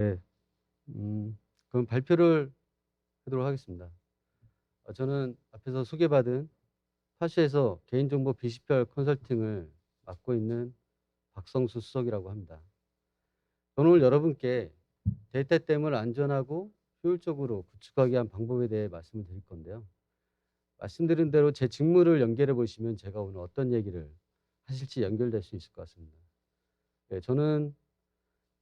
네. 그럼 발표를 하도록 하겠습니다. 저는 앞에서 소개받은 파시에서 개인정보 비식별 컨설팅을 맡고 있는 박성수 수석이라고 합니다. 저는 오늘 여러분께 데이터 댐을 안전하고 효율적으로 구축하기 위한 방법에 대해 말씀을 드릴 건데요. 말씀드린 대로 제 직무를 연결해 보시면 제가 오늘 어떤 얘기를 하실지 연결될 수 있을 것 같습니다. 네, 저는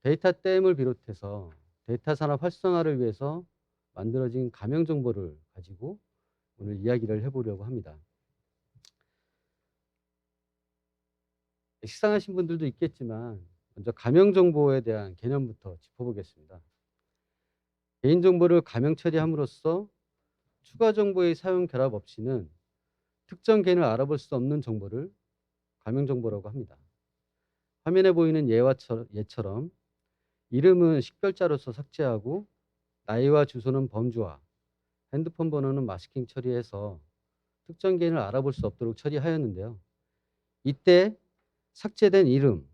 데이터 댐을 비롯해서 데이터 산업 활성화를 위해서 만들어진 가명 정보를 가지고 오늘 이야기를 해 보려고 합니다. 식상하신 분들도 있겠지만 먼저 가명 정보에 대한 개념부터 짚어보겠습니다. 개인정보를 가명 처리함으로써 추가 정보의 사용 결합 없이는 특정 개인을 알아볼 수 없는 정보를 가명 정보라고 합니다. 화면에 보이는 예처럼 이름은 식별자로서 삭제하고 나이와 주소는 범주화, 핸드폰 번호는 마스킹 처리해서 특정 개인을 알아볼 수 없도록 처리하였는데요. 이때 삭제된 이름,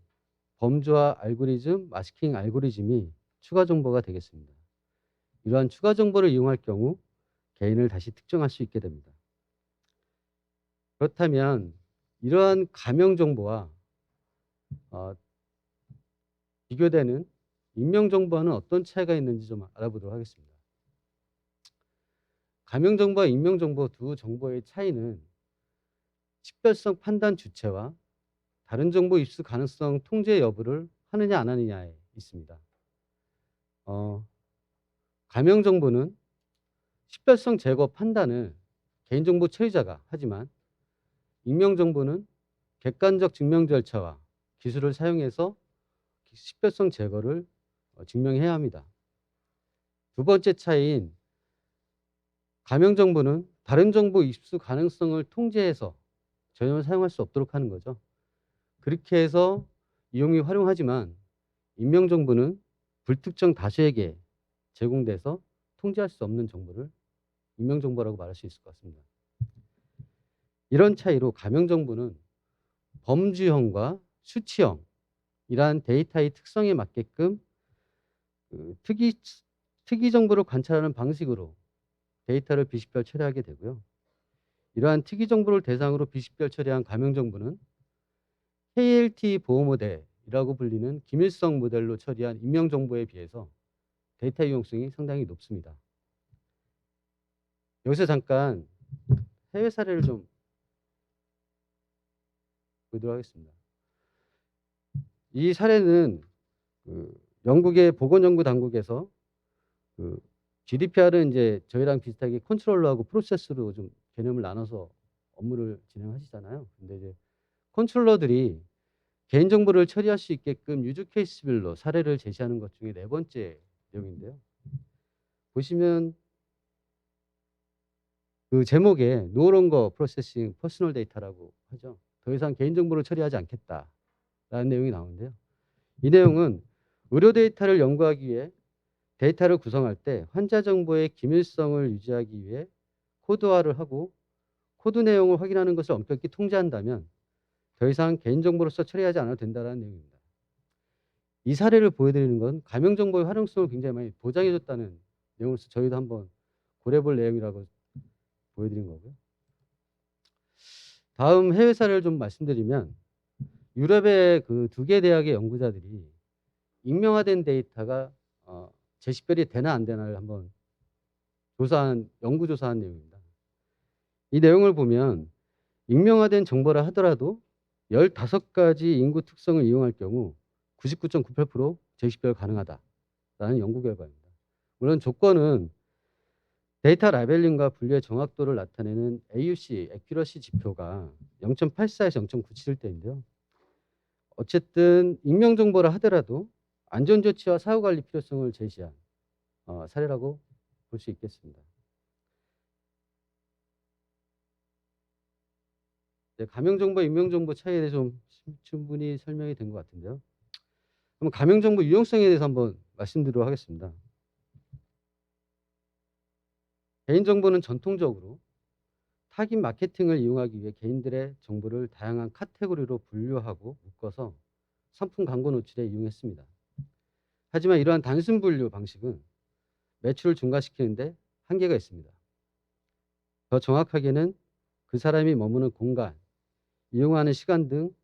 범주화 알고리즘, 마스킹 알고리즘이 추가 정보가 되겠습니다. 이러한 추가 정보를 이용할 경우 개인을 다시 특정할 수 있게 됩니다. 그렇다면 이러한 가명 정보와 어, 비교되는 익명 정보와는 어떤 차이가 있는지 좀 알아보도록 하겠습니다. 가명 정보와 익명 정보 두 정보의 차이는 식별성 판단 주체와 다른 정보 입수 가능성 통제 여부를 하느냐 안 하느냐에 있습니다. 어, 가명 정보는 식별성 제거 판단을 개인정보 처리자가 하지만 익명 정보는 객관적 증명 절차와 기술을 사용해서 식별성 제거를 증명해야 합니다. 두 번째 차이인 가명 정보는 다른 정보 입수 가능성을 통제해서 전혀 사용할 수 없도록 하는 거죠. 그렇게 해서 이용이 활용하지만 익명 정보는 불특정 다수에게 제공돼서 통제할 수 없는 정보를 익명 정보라고 말할 수 있을 것 같습니다. 이런 차이로 가명 정보는 범주형과 수치형이란 데이터의 특성에 맞게끔 그 특이 정보를 관찰하는 방식으로 데이터를 비식별 처리하게 되고요. 이러한 특이 정보를 대상으로 비식별 처리한 가명 정보는 KLT 보호 모델이라고 불리는 기밀성 모델로 처리한 익명 정보에 비해서 데이터 이용성이 상당히 높습니다. 여기서 잠깐 해외 사례를 좀 보도록 하겠습니다. 이 사례는 영국의 보건연구당국에서 GDPR은 이제 저희랑 비슷하게 컨트롤러하고 프로세스로 좀 개념을 나눠서 업무를 진행하시잖아요. 근데 이제 컨트롤러들이 개인정보를 처리할 수 있게끔 유즈 케이스별로 사례를 제시하는 것 중에 네 번째 내용인데요. 보시면 그 제목에 No longer processing personal data라고 하죠. 더 이상 개인정보를 처리하지 않겠다라는 내용이 나오는데요. 이 내용은 의료 데이터를 연구하기 위해 데이터를 구성할 때 환자 정보의 기밀성을 유지하기 위해 코드화를 하고 코드 내용을 확인하는 것을 엄격히 통제한다면 더 이상 개인정보로서 처리하지 않아도 된다는 내용입니다. 이 사례를 보여드리는 건 가명 정보의 활용성을 굉장히 많이 보장해줬다는 내용으로서 저희도 한번 고려해볼 내용이라고 보여드린 거고요. 다음 해외 사례를 좀 말씀드리면 유럽의 그 두 개 대학의 연구자들이 익명화된 데이터가 재식별이 되나 안 되나를 한번 연구조사한 내용입니다. 이 내용을 보면 익명화된 정보라 하더라도 15가지 인구 특성을 이용할 경우 99.98% 재식별 가능하다라는 연구 결과입니다. 물론 조건은 데이터 라벨링과 분류의 정확도를 나타내는 AUC, Accuracy 지표가 0.84에서 0.97일 때인데요. 어쨌든 익명 정보라 하더라도 안전 조치와 사후 관리 필요성을 제시한 사례라고 볼 수 있겠습니다. 네, 가명 정보, 익명 정보 차이에 대해서 좀 충분히 설명이 된 것 같은데요. 그럼 가명 정보 유용성에 대해서 한번 말씀드리도록 하겠습니다. 개인정보는 전통적으로 타깃 마케팅을 이용하기 위해 개인들의 정보를 다양한 카테고리로 분류하고 묶어서 상품 광고 노출에 이용했습니다. 하지만 이러한 단순 분류 방식은 매출을 증가시키는데 한계가 있습니다. 더 정확하게는 그 사람이 머무는 공간, 이용하는 시간 등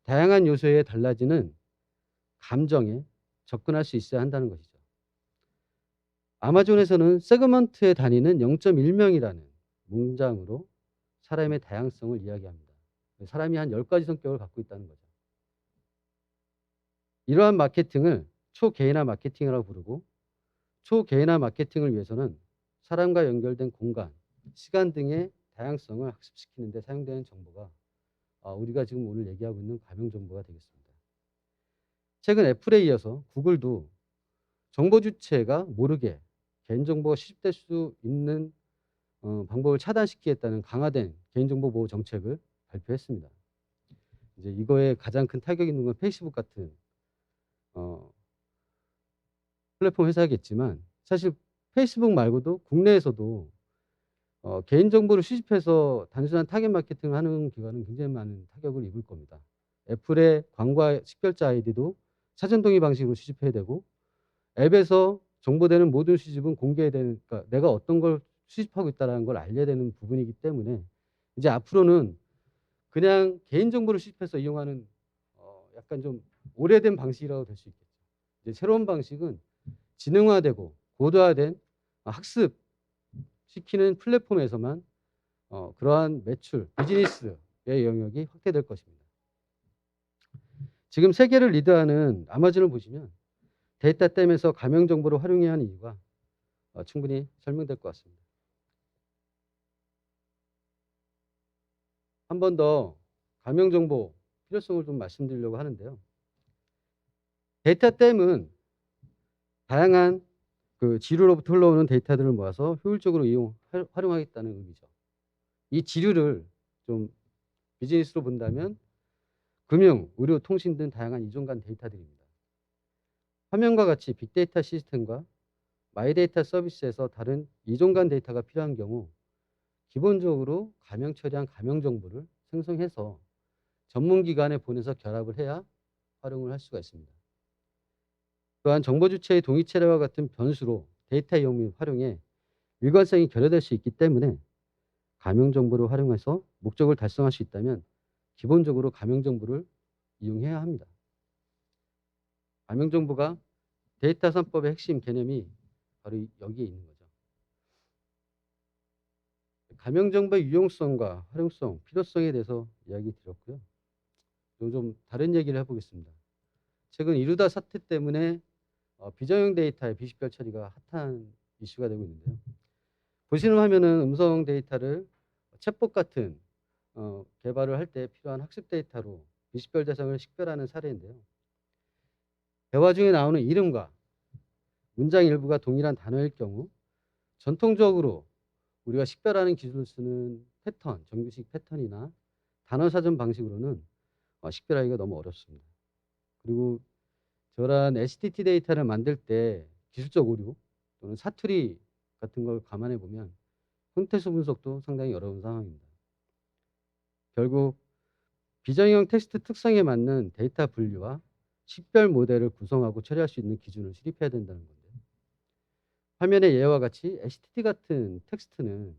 다양한 요소에 달라지는 감정에 접근할 수 있어야 한다는 것이죠. 아마존에서는 세그먼트의 단위는 0.1명이라는 문장으로 사람의 다양성을 이야기합니다. 사람이 한 10가지 성격을 갖고 있다는 거죠. 이러한 마케팅을 초개인화 마케팅이라고 부르고, 초개인화 마케팅을 위해서는 사람과 연결된 공간, 시간 등의 다양성을 학습시키는 데 사용되는 정보가 우리가 지금 오늘 얘기하고 있는 가명 정보가 되겠습니다. 최근 애플에 이어서 구글도 정보 주체가 모르게 개인정보가 수집될 수 있는 방법을 차단시키겠다는 강화된 개인정보 보호 정책을 발표했습니다. 이제 이거에 가장 큰 타격이 있는 건 페이스북 같은 플랫폼 회사겠지만, 사실 페이스북 말고도 국내에서도 개인정보를 수집해서 단순한 타겟 마케팅을 하는 기관은 굉장히 많은 타격을 입을 겁니다. 애플의 광고 식별자 아이디도 사전 동의 방식으로 수집해야 되고, 앱에서 정보되는 모든 수집은 공개해야 되는, 그러니까 내가 어떤 걸 수집하고 있다는 걸 알려야 되는 부분이기 때문에 이제 앞으로는 그냥 개인정보를 수집해서 이용하는 약간 좀 오래된 방식이라고 될 수 있겠죠. 이제 새로운 방식은 지능화되고 고도화된 학습시키는 플랫폼에서만 그러한 매출, 비즈니스의 영역이 확대될 것입니다. 지금 세계를 리드하는 아마존을 보시면 데이터 댐에서 가명 정보를 활용해야 하는 이유가 충분히 설명될 것 같습니다. 한 번 더 가명 정보 필요성을 좀 말씀드리려고 하는데요. 데이터 댐은 다양한 그 지류로부터 흘러오는 데이터들을 모아서 효율적으로 활용하겠다는 의미죠. 이 지류를 좀 비즈니스로 본다면 금융, 의료, 통신 등 다양한 이종 간 데이터들입니다. 화면과 같이 빅데이터 시스템과 마이데이터 서비스에서 다른 이종 간 데이터가 필요한 경우 기본적으로 가명 처리한 가명 정보를 생성해서 전문기관에 보내서 결합을 해야 활용을 할 수가 있습니다. 또한 정보 주체의 동의 체례와 같은 변수로 데이터 이용 및 활용에 일관성이 결여될 수 있기 때문에 가명 정보를 활용해서 목적을 달성할 수 있다면 기본적으로 가명 정보를 이용해야 합니다. 가명 정보가 데이터 산법의 핵심 개념이 바로 여기에 있는 거죠. 가명 정보의 유용성과 활용성, 필요성에 대해서 이야기 드렸고요. 좀 다른 얘기를 해보겠습니다. 최근 이루다 사태 때문에 비정형 데이터의 비식별 처리가 핫한 이슈가 되고 있는데요. 보시는 화면은 음성 데이터를 챗봇 같은 개발을 할 때 필요한 학습 데이터로 비식별 대상을 식별하는 사례인데요. 대화 중에 나오는 이름과 문장 일부가 동일한 단어일 경우 전통적으로 우리가 식별하는 기술을 쓰는 패턴, 정규식 패턴이나 단어 사전 방식으로는 식별하기가 너무 어렵습니다. 그리고 저런 STT 데이터를 만들 때 기술적 오류 또는 사투리 같은 걸 감안해 보면 형태수 분석도 상당히 어려운 상황입니다. 결국 비정형 텍스트 특성에 맞는 데이터 분류와 식별 모델을 구성하고 처리할 수 있는 기준을 수립해야 된다는 건데요. 화면의 예와 같이 STT 같은 텍스트는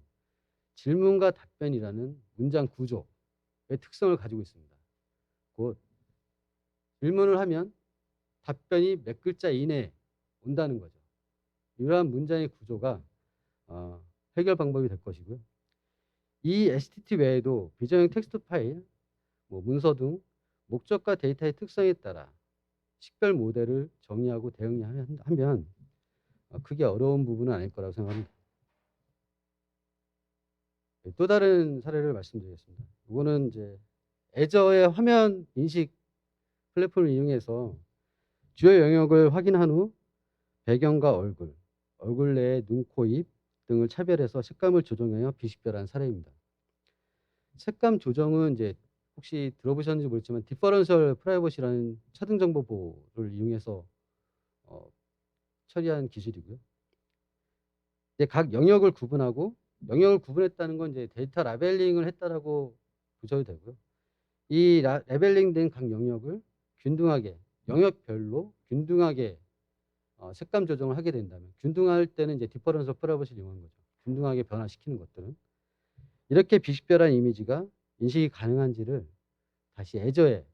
질문과 답변이라는 문장 구조의 특성을 가지고 있습니다. 곧 질문을 하면 답변이 몇 글자 이내에 온다는 거죠. 이러한 문장의 구조가 해결 방법이 될 것이고요. 이 STT 외에도 비정형 텍스트 파일, 문서 등 목적과 데이터의 특성에 따라 식별 모델을 정의하고 대응하면 크게 어려운 부분은 아닐 거라고 생각합니다. 또 다른 사례를 말씀드리겠습니다. 이거는 이제 애저의 화면 인식 플랫폼을 이용해서 주요 영역을 확인한 후 배경과 얼굴 내의 눈, 코, 입 등을 차별해서 색감을 조정하여 비식별한 사례입니다. 색감 조정은 이제 혹시 들어보셨는지 모르지만 디퍼런셜 프라이버시라는 차등 정보 보호를 이용해서 처리한 기술이고요. 이제 각 영역을 구분하고 영역을 구분했다는 건 이제 데이터 라벨링을 했다라고 보셔도 되고요. 이 라벨링된 각 영역을 균등하게 영역별로 균등하게 색감 조정을 하게 된다면, 균등할 때는 이제 디퍼런셜 프라이버시를 이용한 거죠. 균등하게 변화시키는 것들은. 이렇게 비식별한 이미지가 인식이 가능한지를 다시 애저에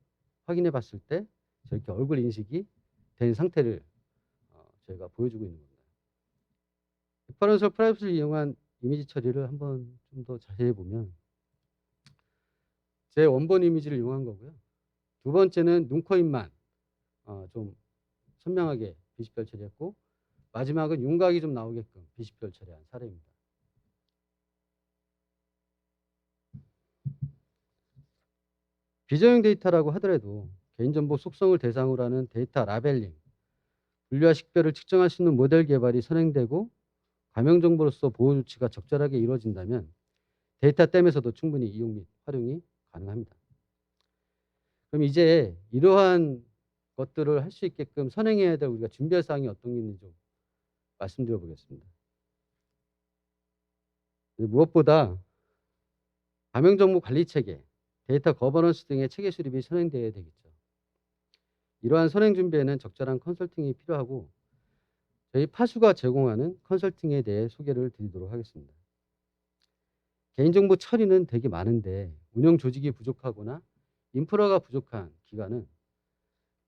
확인해 봤을 때 저렇게 얼굴 인식이 된 상태를 저희가 보여주고 있는 겁니다. 디퍼런셜 프라이버시를 이용한 이미지 처리를 한번 좀 더 자세히 보면, 제 원본 이미지를 이용한 거고요. 두 번째는 눈, 코, 입만 좀 선명하게 비식별 처리했고, 마지막은 윤곽이 좀 나오게끔 비식별 처리한 사례입니다. 비저용 데이터라고 하더라도 개인정보 속성을 대상으로 하는 데이터 라벨링, 분류와 식별을 측정할 수 있는 모델 개발이 선행되고 가명정보로서 보호 조치가 적절하게 이루어진다면 데이터 댐에서도 충분히 이용 및 활용이 가능합니다. 그럼 이제 이러한 것들을 할 수 있게끔 선행해야 될 우리가 준비할 사항이 어떤 게 있는지 좀 말씀드려 보겠습니다. 무엇보다 가명정보 관리 체계, 데이터 거버넌스 등의 체계 수립이 선행되어야 되겠죠. 이러한 선행 준비에는 적절한 컨설팅이 필요하고, 저희 파수가 제공하는 컨설팅에 대해 소개를 드리도록 하겠습니다. 개인정보 처리는 되게 많은데 운영 조직이 부족하거나 인프라가 부족한 기관은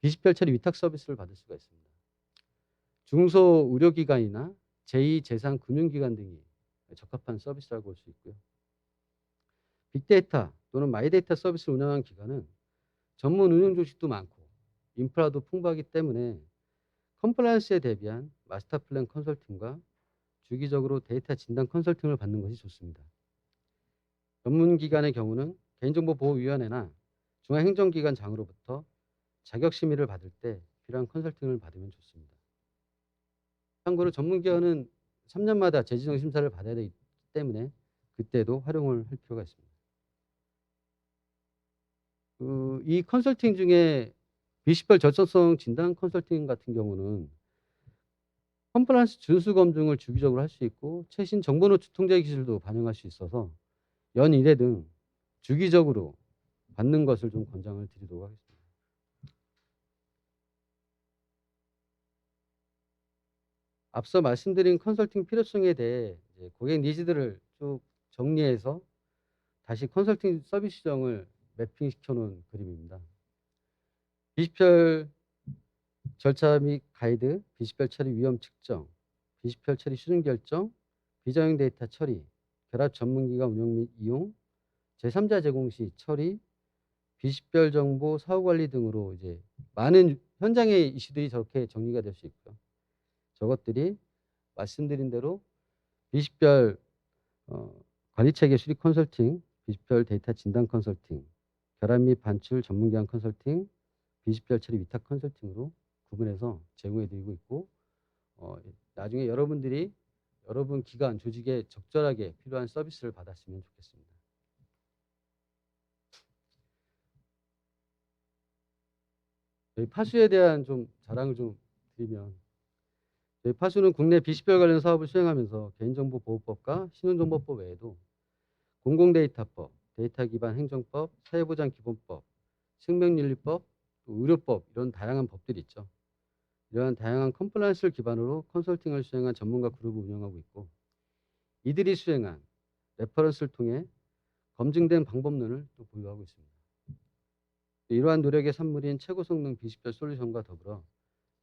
비식별 처리 위탁 서비스를 받을 수가 있습니다. 중소의료기관이나 제2, 제3 금융기관 등이 적합한 서비스라고 볼 수 있고요. 빅데이터 또는 마이데이터 서비스를 운영하는 기관은 전문 운영 조직도 많고 인프라도 풍부하기 때문에 컴플라이언스에 대비한 마스터 플랜 컨설팅과 주기적으로 데이터 진단 컨설팅을 받는 것이 좋습니다. 전문기관의 경우는 개인정보보호위원회나 중앙행정기관장으로부터 자격심의를 받을 때 필요한 컨설팅을 받으면 좋습니다. 참고로 전문기관은 3년마다 재지정 심사를 받아야 되기 때문에 그때도 활용을 할 필요가 있습니다. 이 컨설팅 중에 비식별 절차성 진단 컨설팅 같은 경우는 컴플라이언스 준수 검증을 주기적으로 할 수 있고 최신 정보노출 통제 기술도 반영할 수 있어서 연 1회 등 주기적으로 받는 것을 좀 권장을 드리도록 하겠습니다. 앞서 말씀드린 컨설팅 필요성에 대해 이제 고객 니즈들을 쭉 정리해서 다시 컨설팅 서비스 시정을 매핑시켜 놓은 그림입니다. 비식별 절차 및 가이드, 비식별 처리 위험 측정, 비식별 처리 수준 결정, 비정형 데이터 처리, 결합 전문기관 운영 및 이용, 제3자 제공 시 처리, 비식별 정보 사후 관리 등으로 이제 많은 현장의 이슈들이 저렇게 정리가 될 수 있고요. 저것들이 말씀드린 대로 비식별 관리체계 수립 컨설팅, 비식별 데이터 진단 컨설팅, 결합 및 반출 전문기관 컨설팅, 비식별 처리 위탁 컨설팅으로 구분해서 제공해 드리고 있고, 나중에 여러분들이 여러분 기관, 조직에 적절하게 필요한 서비스를 받았으면 좋겠습니다. 저희 파수에 대한 좀 자랑을 좀 드리면, 저희 파수는 국내 비식별 관련 사업을 수행하면서 개인정보보호법과 신용정보법 외에도 공공데이터법, 데이터 기반 행정법, 사회보장기본법, 생명윤리법, 의료법 이런 다양한 법들이 있죠. 이러한 다양한 컴플라이언스를 기반으로 컨설팅을 수행한 전문가 그룹을 운영하고 있고, 이들이 수행한 레퍼런스를 통해 검증된 방법론을 또 보유하고 있습니다. 이러한 노력의 산물인 최고 성능 비식별 솔루션과 더불어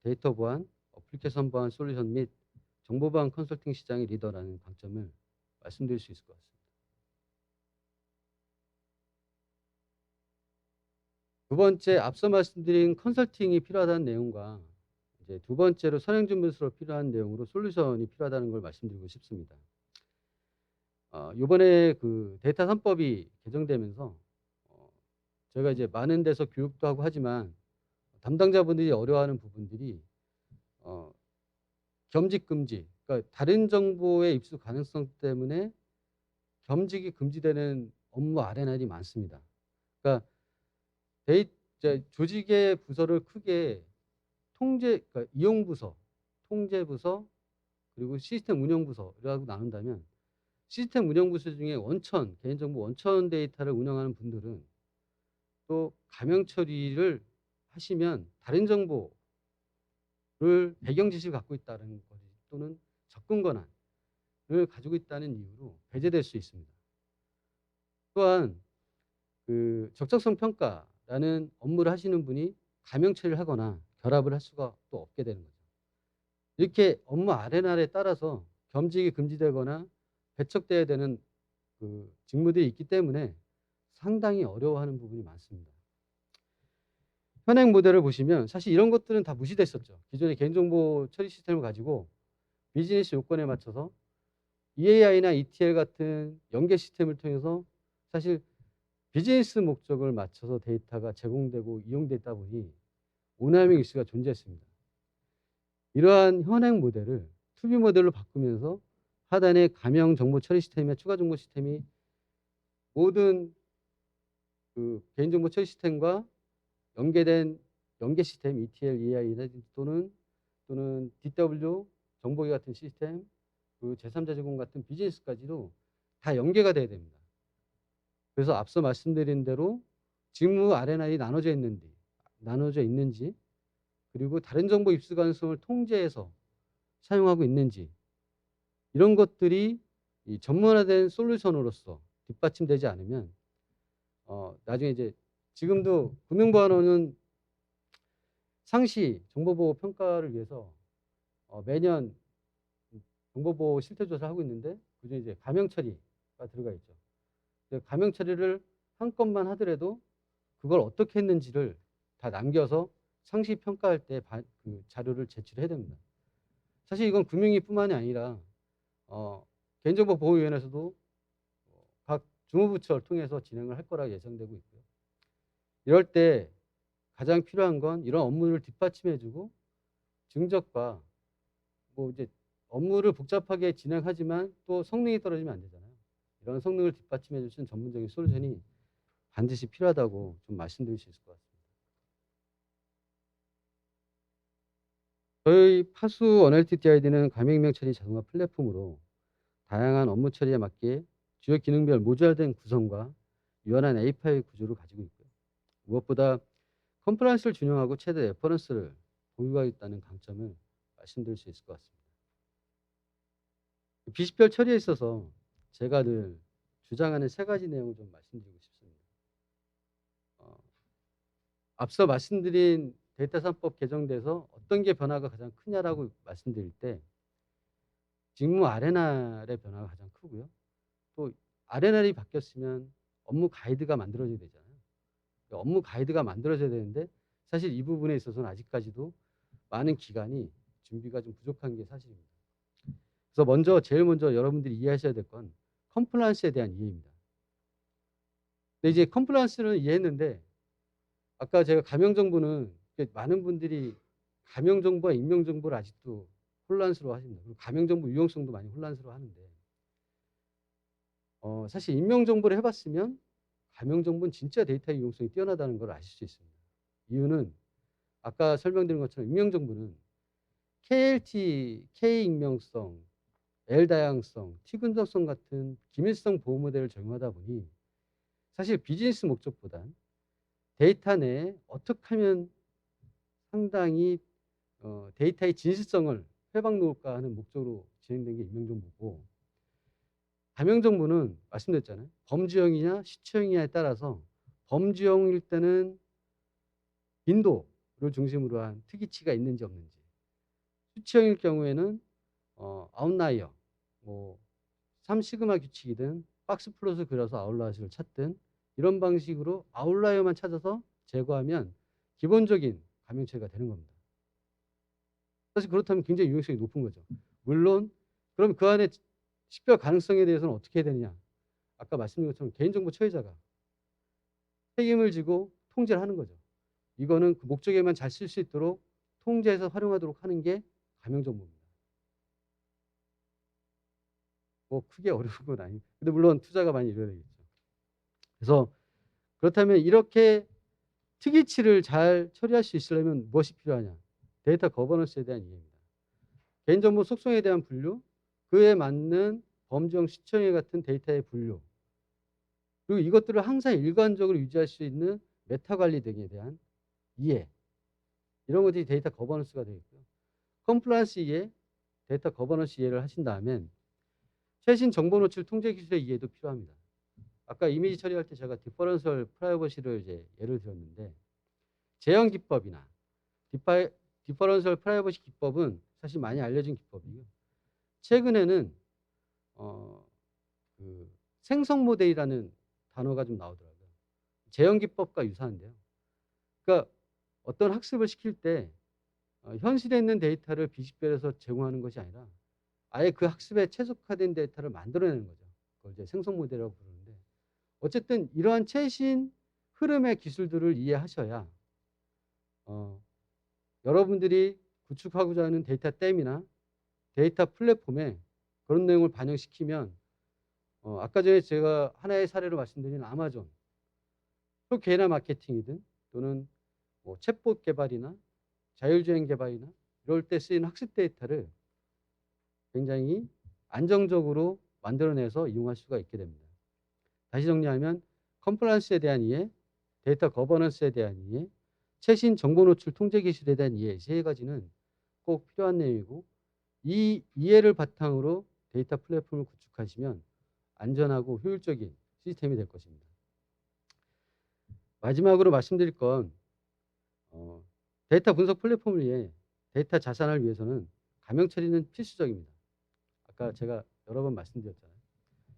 데이터 보안, 어플리케이션 보안 솔루션 및 정보 보안 컨설팅 시장의 리더라는 강점을 말씀드릴 수 있을 것 같습니다. 두 번째, 앞서 말씀드린 컨설팅이 필요하다는 내용과 이제 두 번째로 선행준비서로 필요한 내용으로 솔루션이 필요하다는 걸 말씀드리고 싶습니다. 이번에 그 데이터 3법이 개정되면서 저희가 이제 많은 데서 교육도 하고 하지만 담당자분들이 어려워하는 부분들이 겸직 금지, 그러니까 다른 정보의 입수 가능성 때문에 겸직이 금지되는 업무 R&R이 많습니다. 그러니까 조직의 부서를 크게 그러니까 이용부서, 통제부서, 그리고 시스템 운영부서라고 나눈다면 시스템 운영부서 중에 개인정보 원천 데이터를 운영하는 분들은 또 가명 처리를 하시면 다른 정보 배경 지식을 갖고 있다는 것 또는 접근 권한을 가지고 있다는 이유로 배제될 수 있습니다. 또한 그 적정성 평가라는 업무를 하시는 분이 가명 처리를 하거나 결합을 할 수가 또 없게 되는 거죠. 이렇게 업무 R&R에 따라서 겸직이 금지되거나 배척돼야 되는 그 직무들이 있기 때문에 상당히 어려워하는 부분이 많습니다. 현행 모델을 보시면 사실 이런 것들은 다 무시됐었죠. 기존의 개인정보 처리 시스템을 가지고 비즈니스 요건에 맞춰서 EAI나 ETL 같은 연계 시스템을 통해서 사실 비즈니스 목적을 맞춰서 데이터가 제공되고 이용되다 보니 오남용 이슈가 존재했습니다. 이러한 현행 모델을 투비 모델로 바꾸면서 하단의 가명 정보 처리 시스템이나 추가 정보 시스템이 모든 그 개인정보 처리 시스템과 연계된 연계 시스템 ETL, EAI 또는 DW 정보기 같은 시스템, 그 제3자 제공 같은 비즈니스까지도 다 연계가 돼야 됩니다. 그래서 앞서 말씀드린 대로 직무 R&R이 나눠져 있는지 그리고 다른 정보 입수 가능성을 통제해서 사용하고 있는지 이런 것들이 이 전문화된 솔루션으로서 뒷받침되지 않으면 나중에 이제 지금도 금융보안원은 상시 정보보호 평가를 위해서 매년 정보보호 실태조사를 하고 있는데 그중에 이제 가명 처리가 들어가 있죠. 가명 처리를 한 건만 하더라도 그걸 어떻게 했는지를 다 남겨서 상시 평가할 때 그 자료를 제출해야 됩니다. 사실 이건 금융위뿐만이 아니라 개인정보보호위원회에서도 각 주무부처를 통해서 진행을 할 거라 예상되고 있고요. 이럴 때 가장 필요한 건 이런 업무를 뒷받침해주고 증적과 뭐 이제 업무를 복잡하게 진행하지만 또 성능이 떨어지면 안 되잖아요. 이런 성능을 뒷받침해 줄 수 있는 전문적인 솔루션이 반드시 필요하다고 좀 말씀드릴 수 있을 것 같습니다. 저희 파수 어널리틱 DID는 가명명 처리 자동화 플랫폼으로 다양한 업무 처리에 맞게 주요 기능별 모듈화된 구성과 유연한 API 구조를 가지고 있고요. 무엇보다 컴플라이언스를 준용하고 최대 레퍼런스를 보유하고 있다는 강점을 말씀드릴 수 있을 것 같습니다. 비식별 처리에 있어서 제가 늘 주장하는 3가지 내용을 좀 말씀드리고 싶습니다. 앞서 말씀드린 데이터 산법 개정돼서 어떤 게 변화가 가장 크냐라고 말씀드릴 때 직무 R&R의 변화가 가장 크고요. 또 R&R이 바뀌었으면 업무 가이드가 만들어져야 되잖아요. 업무 가이드가 만들어져야 되는데 사실 이 부분에 있어서는 아직까지도 많은 기관이 준비가 좀 부족한 게 사실입니다. 그래서 제일 먼저 여러분들이 이해하셔야 될 건 컴플라이언스에 대한 이해입니다. 근데 이제 컴플라이언스는 이해했는데 아까 제가 가명정보는 많은 분들이 가명정보와 익명정보를 아직도 혼란스러워 하십니다. 그리고 가명정보 유용성도 많이 혼란스러워 하는데 사실 익명정보를 해봤으면 가명정보는 진짜 데이터 유용성이 뛰어나다는 걸 아실 수 있습니다. 이유는 아까 설명드린 것처럼 익명정보는 KLT, K-익명성, L-다양성, T-근접성 같은 기밀성 보호 모델을 적용하다 보니 사실 비즈니스 목적보단 데이터 내에 어떻게 하면 상당히 데이터의 진실성을 회방 놓을까 하는 목적으로 진행된 게 익명정보고 가명정보는 말씀드렸잖아요. 범죄형이냐 시초형이냐에 따라서 범죄형일 때는 빈도를 중심으로 한 특이치가 있는지 없는지 수치형일 경우에는 아웃라이어 뭐 3시그마 규칙이든 박스 플롯을 그려서 아웃라이어를 찾든 이런 방식으로 아웃라이어만 찾아서 제거하면 기본적인 가명 처리가 되는 겁니다. 사실 그렇다면 굉장히 유용성이 높은 거죠. 물론 그럼 그 안에 식별 가능성에 대해서는 어떻게 해야 되느냐. 아까 말씀드린 것처럼 개인정보 처리자가 책임을 지고 통제를 하는 거죠. 이거는 그 목적에만 잘 쓸 수 있도록 통제해서 활용하도록 하는 게 가명정보입니다. 뭐 크게 어려운 건 아니에요. 근데 물론 투자가 많이 일어야 되겠죠. 그래서 그렇다면 이렇게 특이치를 잘 처리할 수 있으려면 무엇이 필요하냐. 데이터 거버넌스에 대한 이해입니다. 개인정보 속성에 대한 분류, 그에 맞는 범죄형 시청에 같은 데이터의 분류, 그리고 이것들을 항상 일관적으로 유지할 수 있는 메타 관리 등에 대한 이해, 이런 것들이 데이터 거버넌스가 되겠고요. 컴플라이언스 이해, 데이터 거버넌스 이해를 하신 다음엔 최신 정보 노출 통제 기술의 이해도 필요합니다. 아까 이미지 처리할 때 제가 디퍼런셜 프라이버시를 이제 예를 들었는데 재현 기법이나 디퍼런셜 프라이버시 기법은 사실 많이 알려진 기법이고요. 최근에는 그 생성 모델이라는 단어가 좀 나오더라고요. 재현 기법과 유사한데요. 그러니까 어떤 학습을 시킬 때 현실에 있는 데이터를 비식별해서 제공하는 것이 아니라 아예 그 학습에 최적화된 데이터를 만들어내는 거죠. 그걸 이제 생성 모델이라고 부르는데 어쨌든 이러한 최신 흐름의 기술들을 이해하셔야 여러분들이 구축하고자 하는 데이터 댐이나 데이터 플랫폼에 그런 내용을 반영시키면 아까 전에 제가 하나의 사례로 말씀드린 아마존, 또 개나 마케팅이든 또는 뭐 챗봇 개발이나 자율주행 개발이나 이럴 때 쓰이는 학습 데이터를 굉장히 안정적으로 만들어내서 이용할 수가 있게 됩니다. 다시 정리하면 컴플라이언스에 대한 이해, 데이터 거버넌스에 대한 이해, 최신 정보 노출 통제 기술에 대한 이해 세 가지는 꼭 필요한 내용이고 이 이해를 바탕으로 데이터 플랫폼을 구축하시면 안전하고 효율적인 시스템이 될 것입니다. 마지막으로 말씀드릴 건 데이터 분석 플랫폼을 위해 데이터 자산을 위해서는 가명 처리는 필수적입니다. 아까 제가 여러 번 말씀드렸잖아요.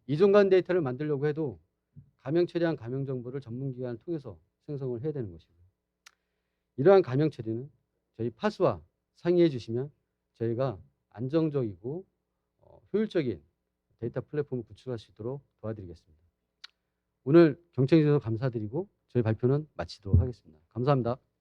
이중간 데이터를 만들려고 해도 가명 처리한 가명 정보를 전문기관을 통해서 생성을 해야 되는 것이고요. 이러한 가명 처리는 저희 파수와 상의해 주시면 저희가 안정적이고 효율적인 데이터 플랫폼을 구축할 수 있도록 도와드리겠습니다. 오늘 경청해 주셔서 감사드리고 저희 발표는 마치도록 하겠습니다. 감사합니다.